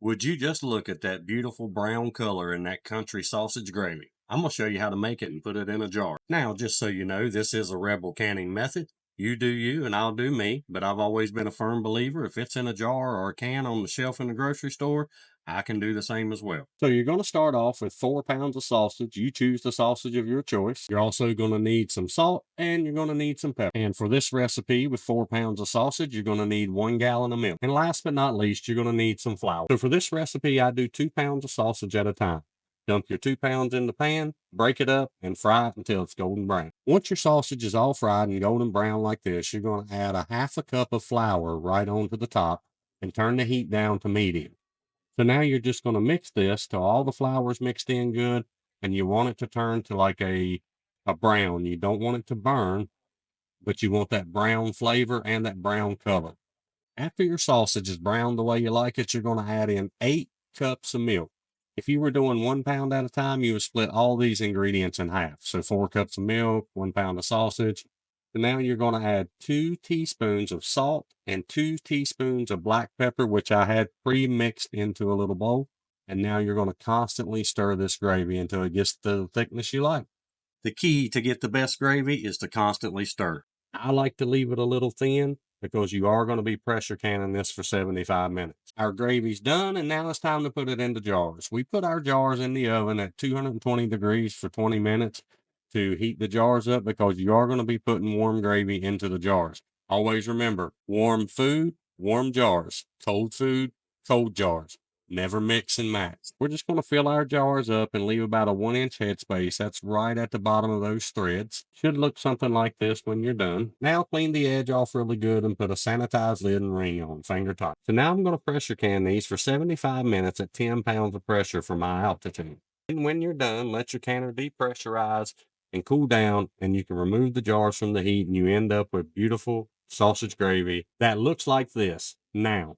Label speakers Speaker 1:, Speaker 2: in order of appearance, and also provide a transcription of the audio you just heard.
Speaker 1: Would you just look at that beautiful brown color in that country sausage gravy? I'm going to show you how to make it and put it in a jar. Now, just so you know, this is a Rebel canning method. You do you and I'll do me, but I've always been a firm believer if it's in a jar or a can on the shelf in the grocery store, I can do the same as well. So you're going to start off with 4 pounds of sausage. You choose the sausage of your choice. You're also going to need some salt and you're going to need some pepper. And for this recipe with 4 pounds of sausage, you're going to need 1 gallon of milk. And last but not least, you're going to need some flour. So for this recipe, I do 2 pounds of sausage at a time. Dump your 2 pounds in the pan, break it up, and fry it until it's golden brown. Once your sausage is all fried and golden brown like this, you're going to add a half a cup of flour right onto the top and turn the heat down to medium. So now you're just going to mix this till all the flour's mixed in good, and you want it to turn to like a brown. You don't want it to burn, but you want that brown flavor and that brown color. After your sausage is browned the way you like it, you're going to add in 8 cups of milk. If you were doing 1 pound at a time, you would split all these ingredients in half. So 4 cups of milk, 1 pound of sausage. And now you're going to add 2 teaspoons of salt and 2 teaspoons of black pepper, which I had pre-mixed into a little bowl. And now you're going to constantly stir this gravy until it gets to the thickness you like. The key to get the best gravy is to constantly stir. I like to leave it a little thin because you are going to be pressure canning this for 75 minutes. Our gravy's done, and now it's time to put it into jars. We put our jars in the oven at 220 degrees for 20 minutes to heat the jars up because you are going to be putting warm gravy into the jars. Always remember, warm food, warm jars. Cold food, cold jars. Never mix and match. We're just going to fill our jars up and leave about a 1 inch headspace. That's right at the bottom of those threads. Should look something like this when you're done. Now clean the edge off really good and put a sanitized lid and ring on, finger tight. So now I'm going to pressure can these for 75 minutes at 10 pounds of pressure for my altitude. And when you're done, let your canner depressurize and cool down, and you can remove the jars from the heat and you end up with beautiful sausage gravy that looks like this. Now,